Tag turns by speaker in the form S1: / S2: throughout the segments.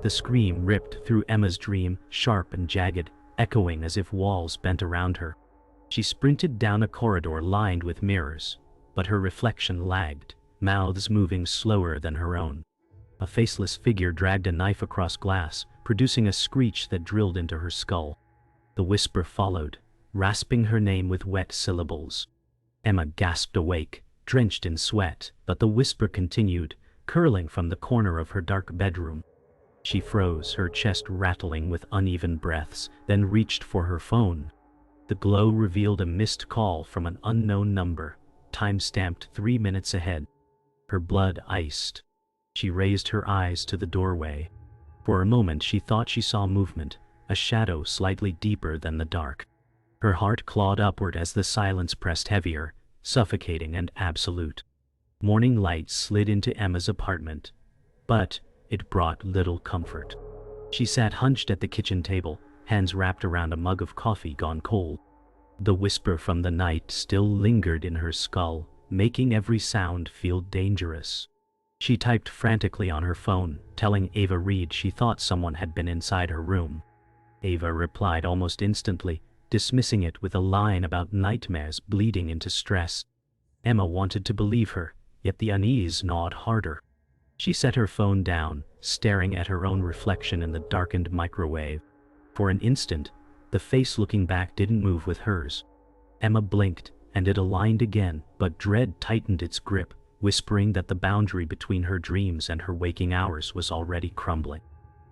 S1: The scream ripped through Emma's dream, sharp and jagged, echoing as if walls bent around her. She sprinted down a corridor lined with mirrors, but her reflection lagged, mouths moving slower than her own. A faceless figure dragged a knife across glass, producing a screech that drilled into her skull. The whisper followed, rasping her name with wet syllables. Emma gasped awake, drenched in sweat, but the whisper continued, curling from the corner of her dark bedroom. She froze, her chest rattling with uneven breaths, then reached for her phone. The glow revealed a missed call from an unknown number, time-stamped 3 minutes ahead. Her blood iced. She raised her eyes to the doorway. For a moment she thought she saw movement, a shadow slightly deeper than the dark. Her heart clawed upward as the silence pressed heavier, suffocating and absolute. Morning light slid into Emma's apartment, but it brought little comfort. She sat hunched at the kitchen table, hands wrapped around a mug of coffee gone cold. The whisper from the night still lingered in her skull, making every sound feel dangerous. She typed frantically on her phone, telling Ava Reed she thought someone had been inside her room. Ava replied almost instantly, dismissing it with a line about nightmares bleeding into stress. Emma wanted to believe her, yet the unease gnawed harder. She set her phone down, staring at her own reflection in the darkened microwave. For an instant, the face looking back didn't move with hers. Emma blinked, and it aligned again, but dread tightened its grip, whispering that the boundary between her dreams and her waking hours was already crumbling.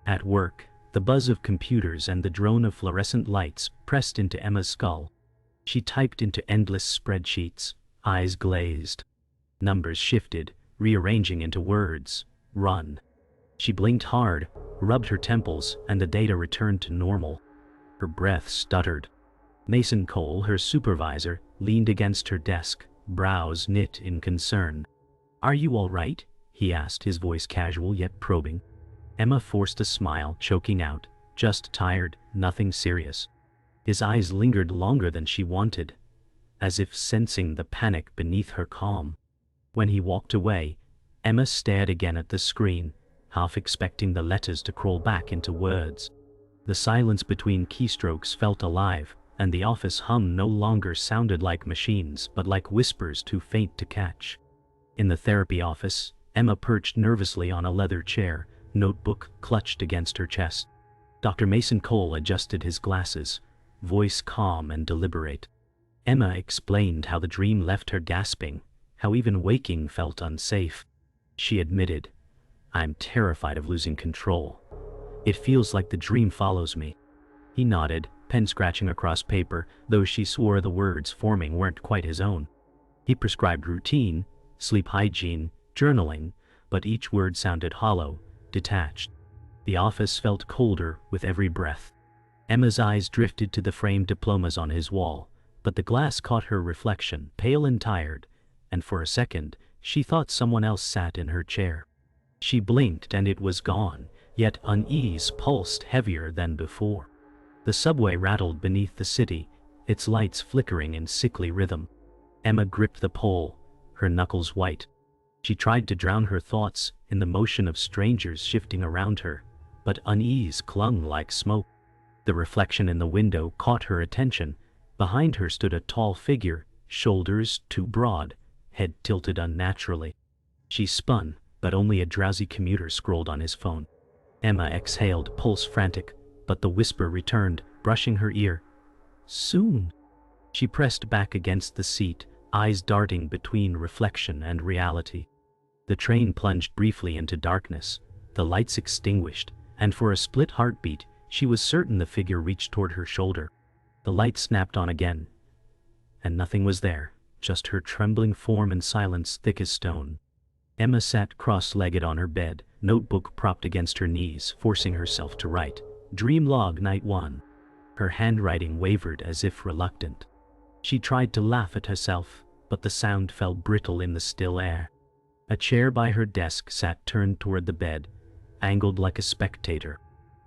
S1: At work, the buzz of computers and the drone of fluorescent lights pressed into Emma's skull. She typed into endless spreadsheets, eyes glazed. Numbers shifted, rearranging into words. Run. She blinked hard, rubbed her temples, and the data returned to normal. Her breath stuttered. Mason Cole, her supervisor, leaned against her desk, brows knit in concern. "Are you all right?" he asked, his voice casual yet probing. Emma forced a smile, choking out, "Just tired, nothing serious." His eyes lingered longer than she wanted, as if sensing the panic beneath her calm. When he walked away, Emma stared again at the screen, half expecting the letters to crawl back into words. The silence between keystrokes felt alive, and the office hum no longer sounded like machines but like whispers too faint to catch. In the therapy office, Emma perched nervously on a leather chair, notebook clutched against her chest. Dr. Mason Cole adjusted his glasses, voice calm and deliberate. Emma explained how the dream left her gasping, how even waking felt unsafe. She admitted, "I'm terrified of losing control. It feels like the dream follows me." He nodded, pen scratching across paper, though she swore the words forming weren't quite his own. He prescribed routine, sleep hygiene, journaling, but each word sounded hollow, detached. The office felt colder with every breath. Emma's eyes drifted to the framed diplomas on his wall, but the glass caught her reflection, pale and tired, and for a second, she thought someone else sat in her chair. She blinked and it was gone, yet unease pulsed heavier than before. The subway rattled beneath the city, its lights flickering in sickly rhythm. Emma gripped the pole, her knuckles white. She tried to drown her thoughts in the motion of strangers shifting around her, but unease clung like smoke. The reflection in the window caught her attention. Behind her stood a tall figure, shoulders too broad, head tilted unnaturally. She spun, but only a drowsy commuter scrolled on his phone. Emma exhaled, pulse frantic, but the whisper returned, brushing her ear. "Soon." She pressed back against the seat, eyes darting between reflection and reality. The train plunged briefly into darkness, the lights extinguished, and for a split heartbeat, she was certain the figure reached toward her shoulder. The light snapped on again, and nothing was there, just her trembling form and silence thick as stone. Emma sat cross-legged on her bed, notebook propped against her knees, forcing herself to write. Dream log night 1. Her handwriting wavered as if reluctant. She tried to laugh at herself, but the sound fell brittle in the still air. A chair by her desk sat turned toward the bed, angled like a spectator.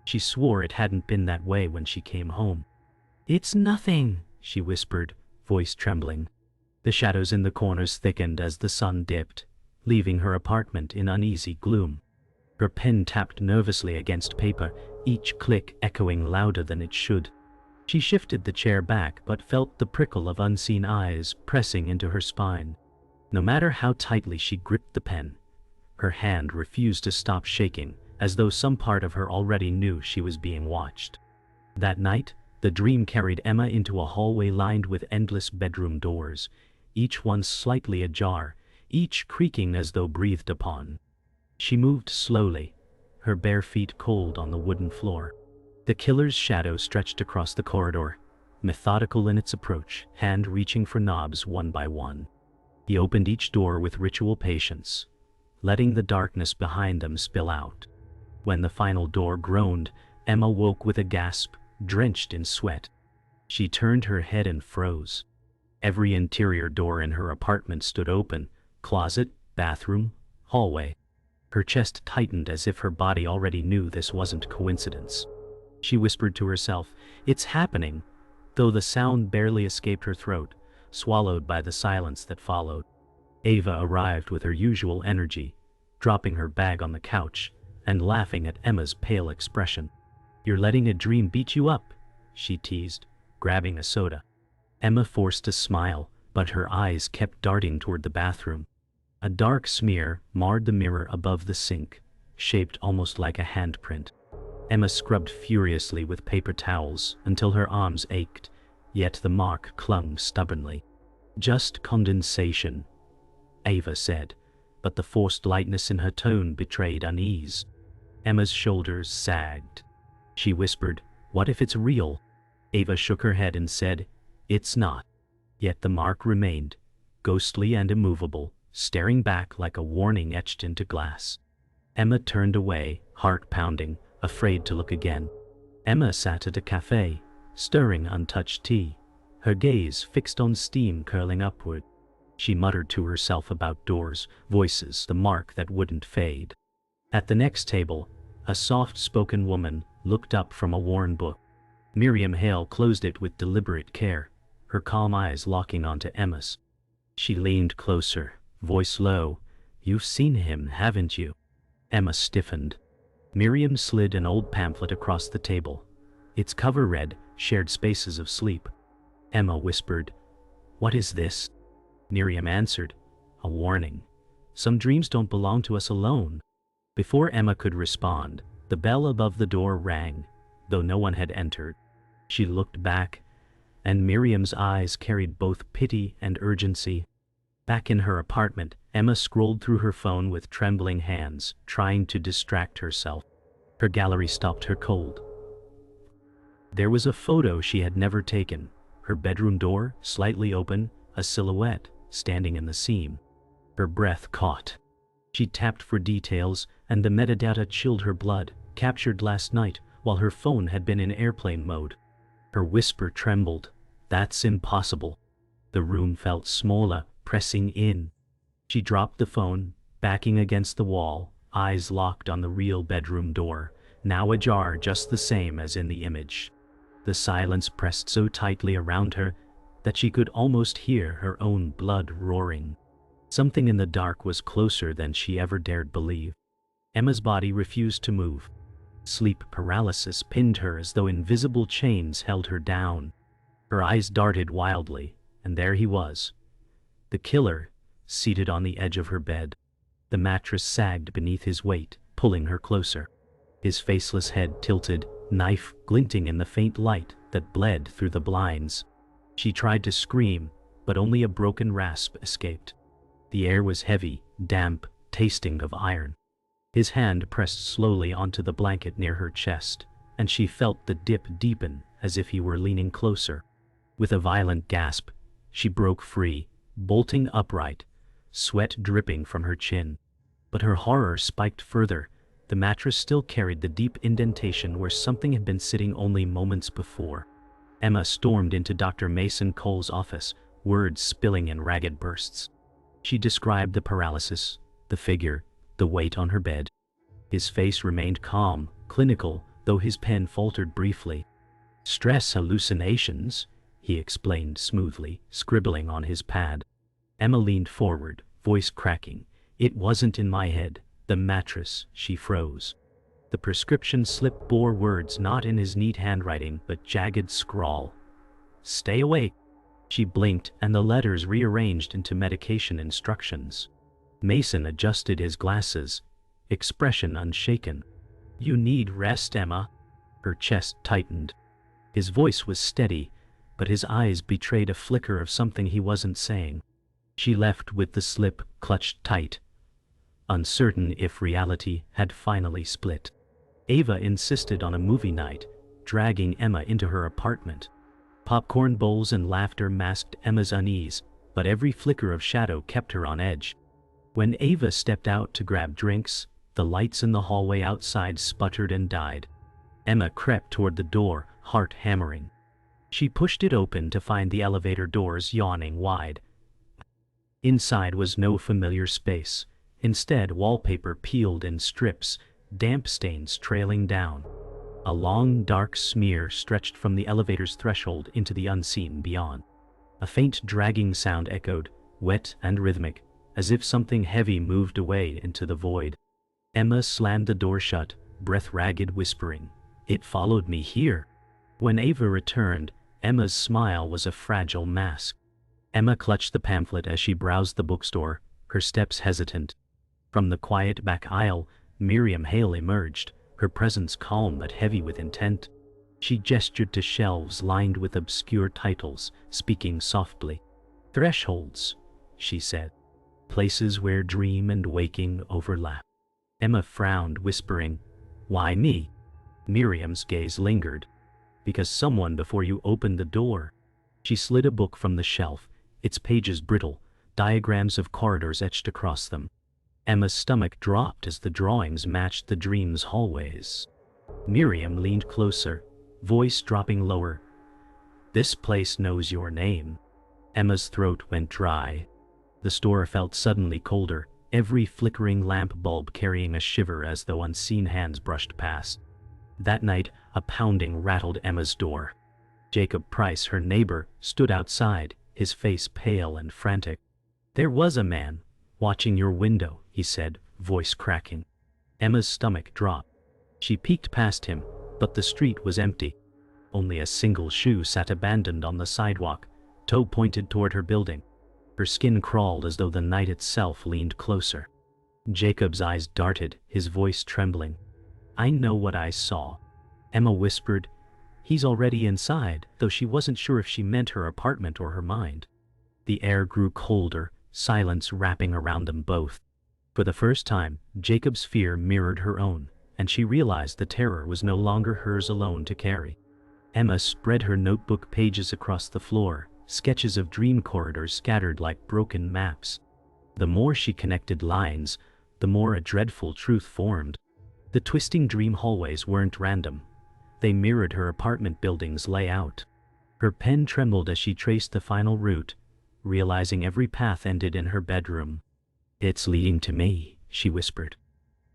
S1: She swore it hadn't been that way when she came home. "It's nothing," she whispered, voice trembling. The shadows in the corners thickened as the sun dipped, leaving her apartment in uneasy gloom. Her pen tapped nervously against paper, each click echoing louder than it should. She shifted the chair back but felt the prickle of unseen eyes pressing into her spine. No matter how tightly she gripped the pen, her hand refused to stop shaking, as though some part of her already knew she was being watched. That night, the dream carried Emma into a hallway lined with endless bedroom doors, each one slightly ajar, each creaking as though breathed upon. She moved slowly, her bare feet cold on the wooden floor. The killer's shadow stretched across the corridor, methodical in its approach, hand reaching for knobs one by one. He opened each door with ritual patience, letting the darkness behind them spill out. When the final door groaned, Emma woke with a gasp, drenched in sweat. She turned her head and froze. Every interior door in her apartment stood open: closet, bathroom, hallway. Her chest tightened as if her body already knew this wasn't coincidence. She whispered to herself, "It's happening," though the sound barely escaped her throat, swallowed by the silence that followed. Ava arrived with her usual energy, dropping her bag on the couch and laughing at Emma's pale expression. "You're letting a dream beat you up," she teased, grabbing a soda. Emma forced a smile, but her eyes kept darting toward the bathroom. A dark smear marred the mirror above the sink, shaped almost like a handprint. Emma scrubbed furiously with paper towels until her arms ached, yet the mark clung stubbornly. "Just condensation," Ava said, but the forced lightness in her tone betrayed unease. Emma's shoulders sagged. She whispered, "What if it's real?" Ava shook her head and said, "It's not." Yet the mark remained, ghostly and immovable, staring back like a warning etched into glass. Emma turned away, heart pounding, afraid to look again. Emma sat at a cafe, stirring untouched tea, her gaze fixed on steam curling upward. She muttered to herself about doors, voices, the mark that wouldn't fade. At the next table, a soft-spoken woman looked up from a worn book. Miriam Hale closed it with deliberate care, her calm eyes locking onto Emma's. She leaned closer, voice low, "You've seen him, haven't you?" Emma stiffened. Miriam slid an old pamphlet across the table. Its cover read, "Shared Spaces of Sleep." Emma whispered, "What is this?" Miriam answered, "A warning. Some dreams don't belong to us alone." Before Emma could respond, the bell above the door rang, though no one had entered. She looked back, and Miriam's eyes carried both pity and urgency. Back in her apartment, Emma scrolled through her phone with trembling hands, trying to distract herself. Her gallery stopped her cold. There was a photo she had never taken, her bedroom door slightly open, a silhouette standing in the seam. Her breath caught. She tapped for details, and the metadata chilled her blood, captured last night while her phone had been in airplane mode. Her whisper trembled, "That's impossible." The room felt smaller, pressing in. She dropped the phone, backing against the wall, eyes locked on the real bedroom door, now ajar just the same as in the image. The silence pressed so tightly around her that she could almost hear her own blood roaring. Something in the dark was closer than she ever dared believe. Emma's body refused to move. Sleep paralysis pinned her as though invisible chains held her down. Her eyes darted wildly, and there he was. The killer, seated on the edge of her bed. The mattress sagged beneath his weight, pulling her closer. His faceless head tilted, knife glinting in the faint light that bled through the blinds. She tried to scream, but only a broken rasp escaped. The air was heavy, damp, tasting of iron. His hand pressed slowly onto the blanket near her chest, and she felt the dip deepen as if he were leaning closer. With a violent gasp, she broke free, bolting upright, sweat dripping from her chin. But her horror spiked further. The mattress still carried the deep indentation where something had been sitting only moments before. Emma stormed into Dr. Mason Cole's office, words spilling in ragged bursts. She described the paralysis, the figure, the weight on her bed. His face remained calm, clinical, though his pen faltered briefly. "Stress hallucinations," he explained smoothly, scribbling on his pad. Emma leaned forward, voice cracking. "It wasn't in my head. The mattress, she froze. The prescription slip bore words not in his neat handwriting but jagged scrawl. "Stay awake." She blinked and the letters rearranged into medication instructions. Mason adjusted his glasses, expression unshaken. "You need rest, Emma." Her chest tightened. His voice was steady, but his eyes betrayed a flicker of something he wasn't saying. She left with the slip clutched tight, uncertain if reality had finally split. Ava insisted on a movie night, dragging Emma into her apartment. Popcorn bowls and laughter masked Emma's unease, but every flicker of shadow kept her on edge. When Ava stepped out to grab drinks, the lights in the hallway outside sputtered and died. Emma crept toward the door, heart hammering. She pushed it open to find the elevator doors yawning wide. Inside was no familiar space. Instead, wallpaper peeled in strips, damp stains trailing down. A long, dark smear stretched from the elevator's threshold into the unseen beyond. A faint dragging sound echoed, wet and rhythmic, as if something heavy moved away into the void. Emma slammed the door shut, breath ragged, whispering, "It followed me here." When Ava returned, Emma's smile was a fragile mask. Emma clutched the pamphlet as she browsed the bookstore, her steps hesitant. From the quiet back aisle, Miriam Hale emerged, her presence calm but heavy with intent. She gestured to shelves lined with obscure titles, speaking softly. "Thresholds," she said. "Places where dream and waking overlap." Emma frowned, whispering, "Why me?" Miriam's gaze lingered. "Because someone before you opened the door." She slid a book from the shelf, its pages brittle, diagrams of corridors etched across them. Emma's stomach dropped as the drawings matched the dream's hallways. Miriam leaned closer, voice dropping lower. "This place knows your name." Emma's throat went dry. The store felt suddenly colder, every flickering lamp bulb carrying a shiver as though unseen hands brushed past. That night, a pounding rattled Emma's door. Jacob Price, her neighbor, stood outside, his face pale and frantic. "There was a man watching your window," he said, voice cracking. Emma's stomach dropped. She peeked past him, but the street was empty. Only a single shoe sat abandoned on the sidewalk, toe pointed toward her building. Her skin crawled as though the night itself leaned closer. Jacob's eyes darted, his voice trembling. "I know what I saw." Emma whispered, "He's already inside," though she wasn't sure if she meant her apartment or her mind. The air grew colder, silence wrapping around them both. For the first time, Jacob's fear mirrored her own, and she realized the terror was no longer hers alone to carry. Emma spread her notebook pages across the floor, sketches of dream corridors scattered like broken maps. The more she connected lines, the more a dreadful truth formed. The twisting dream hallways weren't random. They mirrored her apartment building's layout. Her pen trembled as she traced the final route, realizing every path ended in her bedroom. "It's leading to me," she whispered.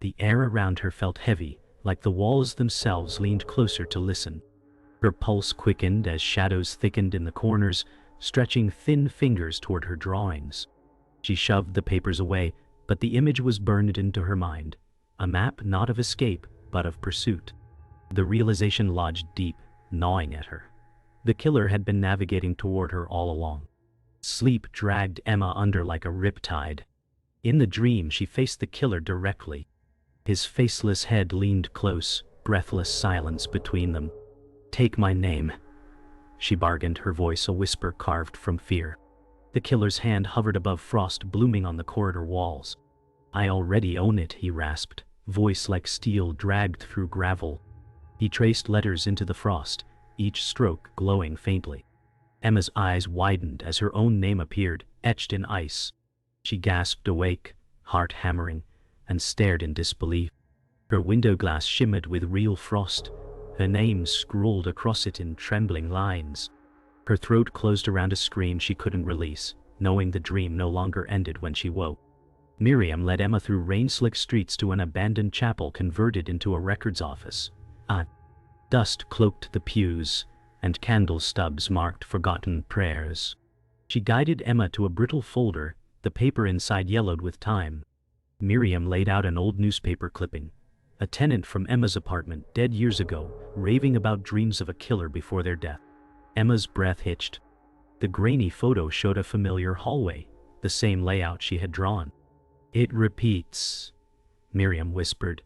S1: The air around her felt heavy, like the walls themselves leaned closer to listen. Her pulse quickened as shadows thickened in the corners, stretching thin fingers toward her drawings. She shoved the papers away, but the image was burned into her mind, a map not of escape, but of pursuit. The realization lodged deep, gnawing at her. The killer had been navigating toward her all along. Sleep dragged Emma under like a riptide. In the dream, she faced the killer directly. His faceless head leaned close, breathless silence between them. "Take my name," she bargained, her voice a whisper carved from fear. The killer's hand hovered above frost blooming on the corridor walls. "I already own it," he rasped, voice like steel dragged through gravel. He traced letters into the frost, each stroke glowing faintly. Emma's eyes widened as her own name appeared, etched in ice. She gasped awake, heart hammering, and stared in disbelief. Her window glass shimmered with real frost, her name scrawled across it in trembling lines. Her throat closed around a scream she couldn't release, knowing the dream no longer ended when she woke. Miriam led Emma through rain-slick streets to an abandoned chapel converted into a records office. Dust cloaked the pews, and candle stubs marked forgotten prayers. She guided Emma to a brittle folder, the paper inside yellowed with time. Miriam laid out an old newspaper clipping. A tenant from Emma's apartment, dead years ago, raving about dreams of a killer before their death. Emma's breath hitched. The grainy photo showed a familiar hallway, the same layout she had drawn. "It repeats," Miriam whispered,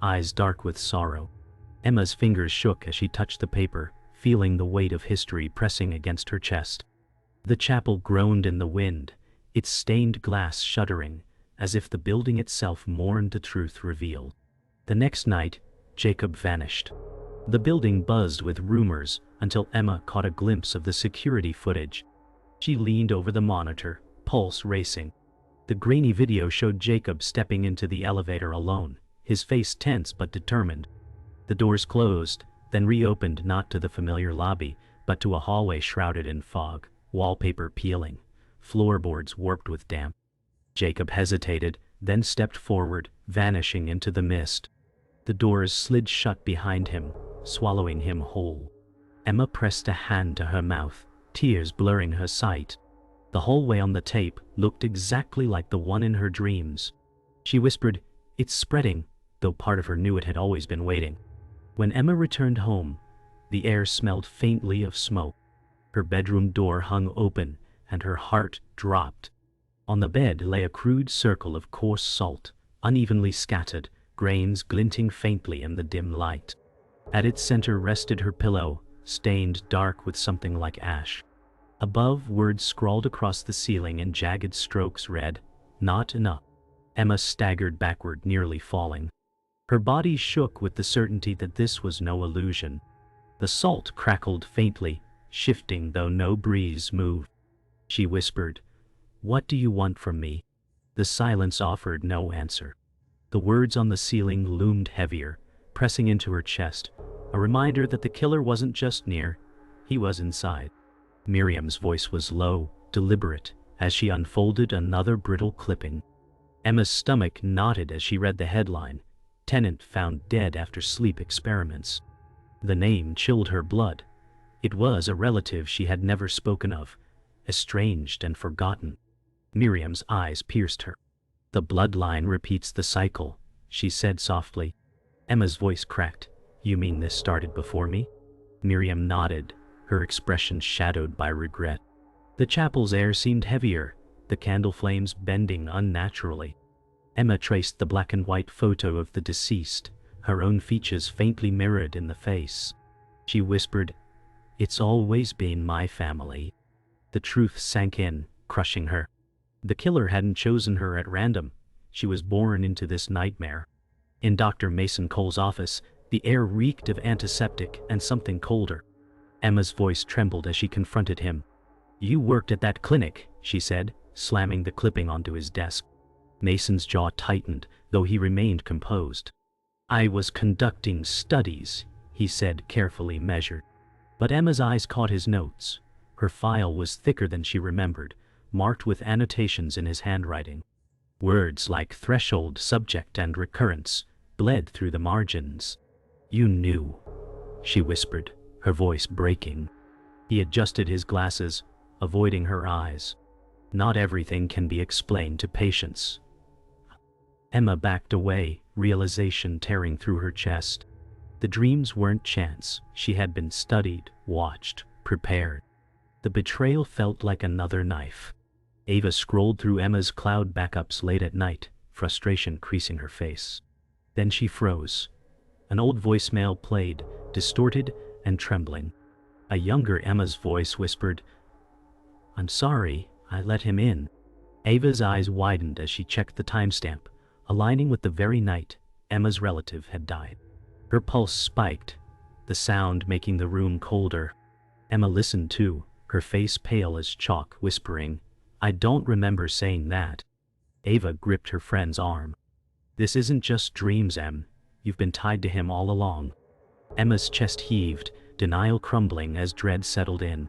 S1: eyes dark with sorrow. Emma's fingers shook as she touched the paper, feeling the weight of history pressing against her chest. The chapel groaned in the wind, its stained glass shuddering, as if the building itself mourned the truth revealed. The next night, Jacob vanished. The building buzzed with rumors until Emma caught a glimpse of the security footage. She leaned over the monitor, pulse racing. The grainy video showed Jacob stepping into the elevator alone, his face tense but determined. The doors closed, then reopened, not to the familiar lobby, but to a hallway shrouded in fog, wallpaper peeling, floorboards warped with damp. Jacob hesitated, then stepped forward, vanishing into the mist. The doors slid shut behind him, swallowing him whole. Emma pressed a hand to her mouth, tears blurring her sight. The hallway on the tape looked exactly like the one in her dreams. She whispered, "It's spreading," though part of her knew it had always been waiting. When Emma returned home, the air smelled faintly of smoke. Her bedroom door hung open, and her heart dropped. On the bed lay a crude circle of coarse salt, unevenly scattered, grains glinting faintly in the dim light. At its center rested her pillow, stained dark with something like ash. Above, words scrawled across the ceiling in jagged strokes read, "Not enough." Emma staggered backward, nearly falling. Her body shook with the certainty that this was no illusion. The salt crackled faintly, shifting though no breeze moved. She whispered, "What do you want from me?" The silence offered no answer. The words on the ceiling loomed heavier, pressing into her chest, a reminder that the killer wasn't just near, he was inside. Miriam's voice was low, deliberate, as she unfolded another brittle clipping. Emma's stomach knotted as she read the headline, "Tenant found dead after sleep experiments." The name chilled her blood. It was a relative she had never spoken of, estranged and forgotten. Miriam's eyes pierced her. "The bloodline repeats the cycle," she said softly. Emma's voice cracked. "You mean this started before me?" Miriam nodded, her expression shadowed by regret. The chapel's air seemed heavier, the candle flames bending unnaturally. Emma traced the black and white photo of the deceased, her own features faintly mirrored in the face. She whispered, "It's always been my family." The truth sank in, crushing her. The killer hadn't chosen her at random. She was born into this nightmare. In Dr. Mason Cole's office, the air reeked of antiseptic and something colder. Emma's voice trembled as she confronted him. "You worked at that clinic," she said, slamming the clipping onto his desk. Mason's jaw tightened, though he remained composed. "I was conducting studies," he said, carefully measured. But Emma's eyes caught his notes. Her file was thicker than she remembered, marked with annotations in his handwriting. Words like threshold, subject, and recurrence bled through the margins. "You knew," she whispered, her voice breaking. He adjusted his glasses, avoiding her eyes. "Not everything can be explained to patients." Emma backed away, realization tearing through her chest. The dreams weren't chance. She had been studied, watched, prepared. The betrayal felt like another knife. Ava scrolled through Emma's cloud backups late at night, frustration creasing her face. Then she froze. An old voicemail played, distorted and trembling. A younger Emma's voice whispered, "I'm sorry, I let him in." Ava's eyes widened as she checked the timestamp, aligning with the very night Emma's relative had died. Her pulse spiked, the sound making the room colder. Emma listened too, her face pale as chalk, whispering, "I don't remember saying that." Ava gripped her friend's arm. "This isn't just dreams, Em. You've been tied to him all along." Emma's chest heaved, denial crumbling as dread settled in.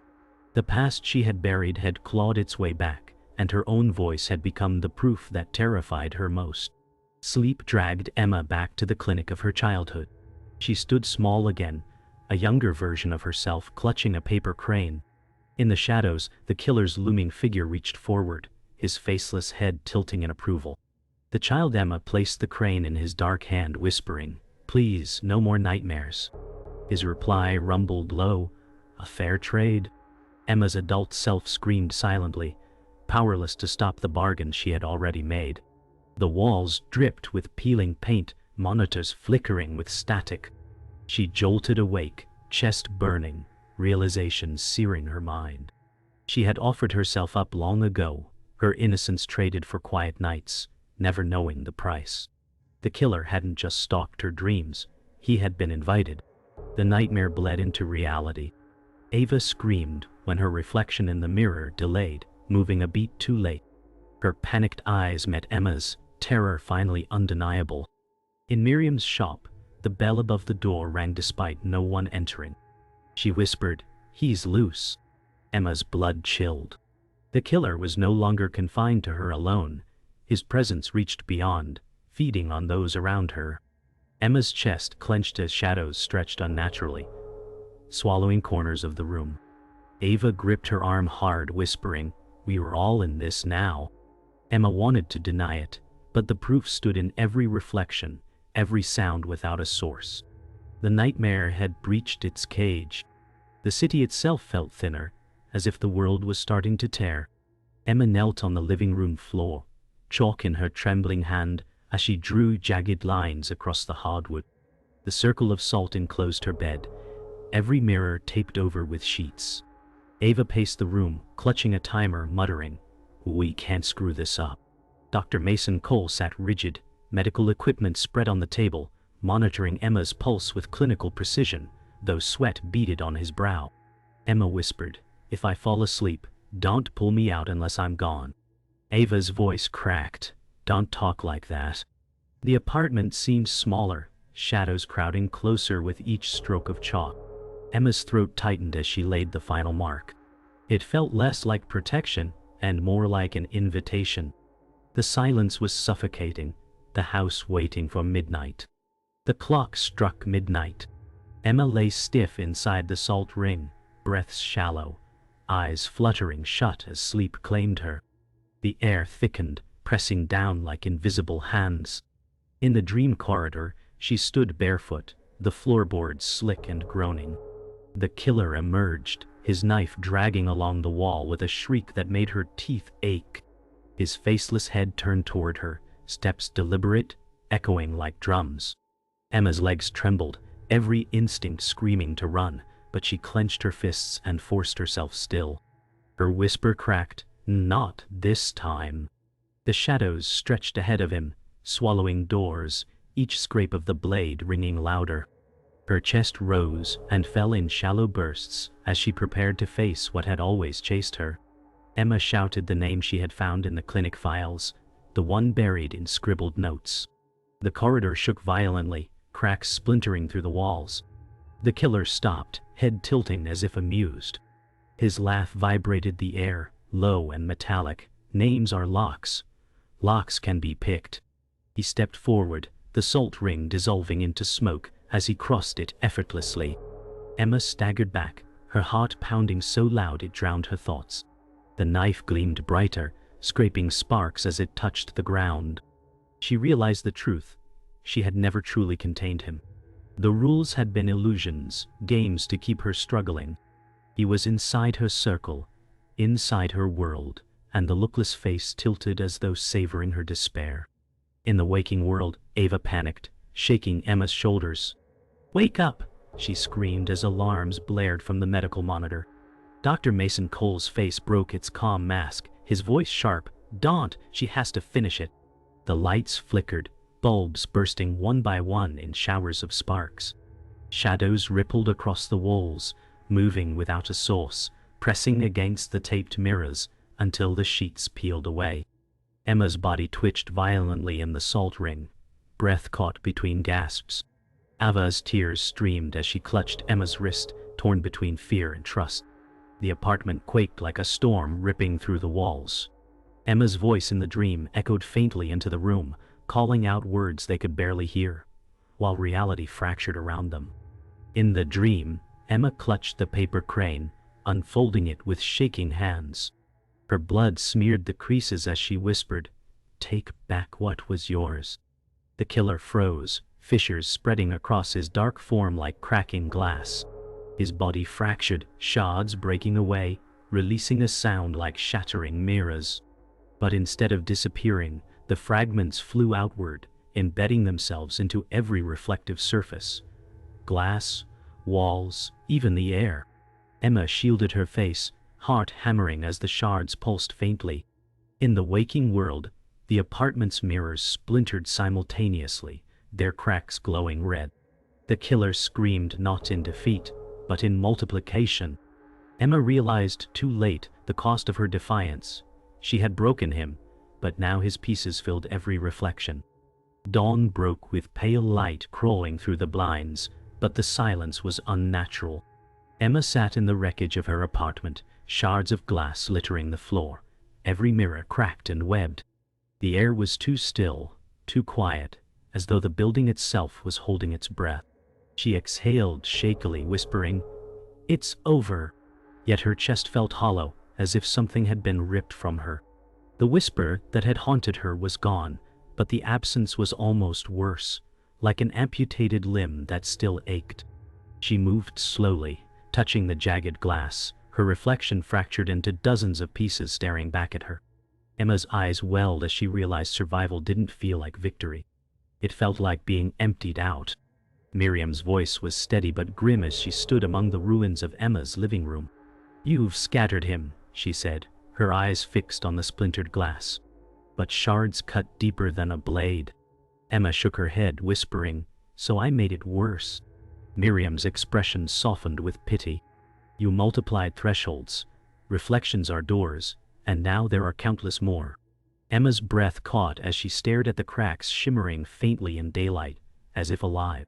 S1: The past she had buried had clawed its way back, and her own voice had become the proof that terrified her most. Sleep dragged Emma back to the clinic of her childhood. She stood small again, a younger version of herself clutching a paper crane. In the shadows, the killer's looming figure reached forward, his faceless head tilting in approval. The child Emma placed the crane in his dark hand, whispering, "Please, no more nightmares." His reply rumbled low, "A fair trade." Emma's adult self screamed silently, powerless to stop the bargain she had already made. The walls dripped with peeling paint, monitors flickering with static. She jolted awake, chest burning, realization searing her mind. She had offered herself up long ago, her innocence traded for quiet nights, never knowing the price. The killer hadn't just stalked her dreams, he had been invited. The nightmare bled into reality. Ava screamed when her reflection in the mirror delayed, moving a beat too late. Her panicked eyes met Emma's, terror finally undeniable. In Miriam's shop, the bell above the door rang despite no one entering. She whispered, "He's loose." Emma's blood chilled. The killer was no longer confined to her alone. His presence reached beyond, feeding on those around her. Emma's chest clenched as shadows stretched unnaturally, swallowing corners of the room. Ava gripped her arm hard, whispering, "We were all in this now." Emma wanted to deny it, but the proof stood in every reflection, every sound without a source. The nightmare had breached its cage. The city itself felt thinner, as if the world was starting to tear. Emma knelt on the living room floor, chalk in her trembling hand as she drew jagged lines across the hardwood. The circle of salt enclosed her bed, every mirror taped over with sheets. Ava paced the room, clutching a timer, muttering, "We can't screw this up." Dr. Mason Cole sat rigid, medical equipment spread on the table, monitoring Emma's pulse with clinical precision, though sweat beaded on his brow. Emma whispered, "If I fall asleep, don't pull me out unless I'm gone." Ava's voice cracked, "Don't talk like that." The apartment seemed smaller, shadows crowding closer with each stroke of chalk. Emma's throat tightened as she laid the final mark. It felt less like protection and more like an invitation. The silence was suffocating, the house waiting for midnight. The clock struck midnight. Emma lay stiff inside the salt ring, breaths shallow, eyes fluttering shut as sleep claimed her. The air thickened, pressing down like invisible hands. In the dream corridor, she stood barefoot, the floorboards slick and groaning. The killer emerged, his knife dragging along the wall with a shriek that made her teeth ache. His faceless head turned toward her, steps deliberate, echoing like drums. Emma's legs trembled, every instinct screaming to run, but she clenched her fists and forced herself still. Her whisper cracked, "Not this time." The shadows stretched ahead of him, swallowing doors, each scrape of the blade ringing louder. Her chest rose and fell in shallow bursts as she prepared to face what had always chased her. Emma shouted the name she had found in the clinic files, the one buried in scribbled notes. The corridor shook violently, cracks splintering through the walls. The killer stopped, head tilting as if amused. His laugh vibrated the air, low and metallic. "Names are locks. Locks can be picked." He stepped forward, the salt ring dissolving into smoke as he crossed it effortlessly. Emma staggered back, her heart pounding so loud it drowned her thoughts. The knife gleamed brighter, scraping sparks as it touched the ground. She realized the truth. She had never truly contained him. The rules had been illusions, games to keep her struggling. He was inside her circle, inside her world, and the lookless face tilted as though savoring her despair. In the waking world, Ava panicked, shaking Emma's shoulders. "Wake up!" she screamed as alarms blared from the medical monitor. Dr. Mason Cole's face broke its calm mask, his voice sharp. "Don't, she has to finish it." The lights flickered, bulbs bursting one by one in showers of sparks. Shadows rippled across the walls, moving without a source, pressing against the taped mirrors until the sheets peeled away. Emma's body twitched violently in the salt ring, breath caught between gasps. Ava's tears streamed as she clutched Emma's wrist, torn between fear and trust. The apartment quaked like a storm ripping through the walls. Emma's voice in the dream echoed faintly into the room, calling out words they could barely hear, while reality fractured around them. In the dream, Emma clutched the paper crane, unfolding it with shaking hands. Her blood smeared the creases as she whispered, take back what was yours." The killer froze, fissures spreading across his dark form like cracking glass. His body fractured, shards breaking away, releasing a sound like shattering mirrors. But instead of disappearing, the fragments flew outward, embedding themselves into every reflective surface. Glass, walls, even the air. Emma shielded her face, heart hammering as the shards pulsed faintly. In the waking world, the apartment's mirrors splintered simultaneously, their cracks glowing red. The killer screamed not in defeat, but in multiplication. Emma realized too late the cost of her defiance. She had broken him, but now his pieces filled every reflection. Dawn broke with pale light crawling through the blinds, but the silence was unnatural. Emma sat in the wreckage of her apartment, shards of glass littering the floor, every mirror cracked and webbed. The air was too still, too quiet, as though the building itself was holding its breath. She exhaled shakily, whispering, "It's over." Yet her chest felt hollow, as if something had been ripped from her. The whisper that had haunted her was gone, but the absence was almost worse, like an amputated limb that still ached. She moved slowly, touching the jagged glass, her reflection fractured into dozens of pieces staring back at her. Emma's eyes welled as she realized survival didn't feel like victory. It felt like being emptied out. Miriam's voice was steady but grim as she stood among the ruins of Emma's living room. "You've scattered him," she said, her eyes fixed on the splintered glass. "But shards cut deeper than a blade." Emma shook her head, whispering, "So I made it worse." Miriam's expression softened with pity. "You multiplied thresholds. Reflections are doors, and now there are countless more." Emma's breath caught as she stared at the cracks shimmering faintly in daylight, as if alive.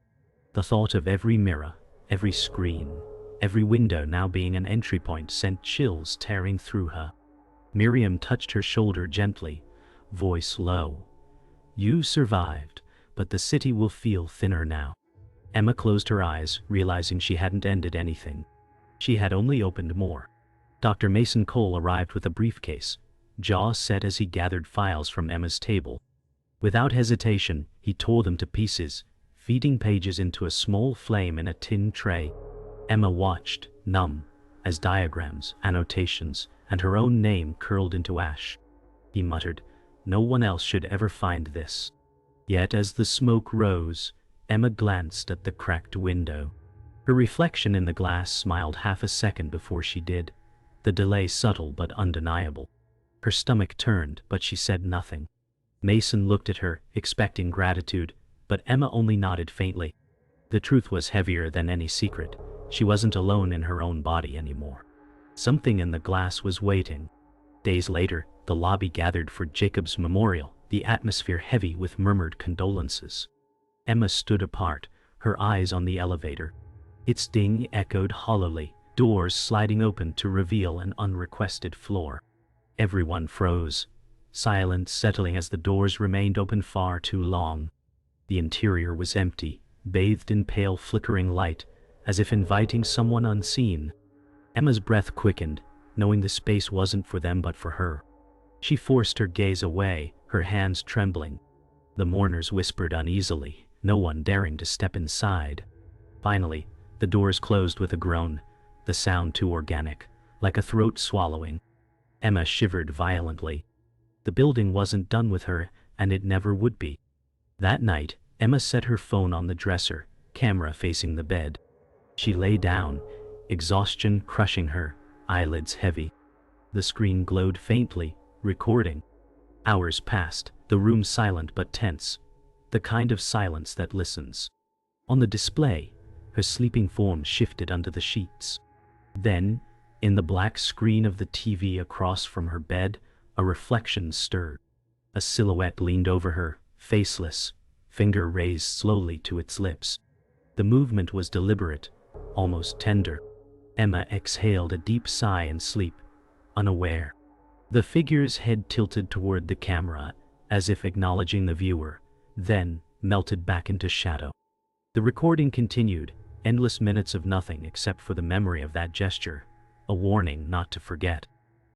S1: The thought of every mirror, every screen, every window now being an entry point sent chills tearing through her. Miriam touched her shoulder gently, voice low. "You survived, but the city will feel thinner now." Emma closed her eyes, realizing she hadn't ended anything. She had only opened more. Dr. Mason Cole arrived with a briefcase, jaw set as he gathered files from Emma's table. Without hesitation, he tore them to pieces, feeding pages into a small flame in a tin tray. Emma watched, numb, as diagrams, annotations, and her own name curled into ash. He muttered, "No one else should ever find this." Yet as the smoke rose, Emma glanced at the cracked window. Her reflection in the glass smiled half a second before she did, the delay subtle but undeniable. Her stomach turned, but she said nothing. Mason looked at her, expecting gratitude, but Emma only nodded faintly. The truth was heavier than any secret. She wasn't alone in her own body anymore. Something in the glass was waiting. Days later, the lobby gathered for Jacob's memorial, the atmosphere heavy with murmured condolences. Emma stood apart, her eyes on the elevator. Its ding echoed hollowly, doors sliding open to reveal an unrequested floor. Everyone froze, silence settling as the doors remained open far too long. The interior was empty, bathed in pale flickering light, as if inviting someone unseen. Emma's breath quickened, knowing the space wasn't for them but for her. She forced her gaze away, her hands trembling. The mourners whispered uneasily, no one daring to step inside. Finally, the doors closed with a groan, the sound too organic, like a throat swallowing. Emma shivered violently. The building wasn't done with her, and it never would be. That night, Emma set her phone on the dresser, camera facing the bed. She lay down, exhaustion crushing her, eyelids heavy. The screen glowed faintly, recording. Hours passed, the room silent but tense, the kind of silence that listens. On the display, her sleeping form shifted under the sheets. Then, in the black screen of the TV across from her bed, a reflection stirred. A silhouette leaned over her, faceless, finger raised slowly to its lips. The movement was deliberate, almost tender. Emma exhaled a deep sigh in sleep, unaware. The figure's head tilted toward the camera, as if acknowledging the viewer, then melted back into shadow. The recording continued, endless minutes of nothing except for the memory of that gesture, a warning not to forget.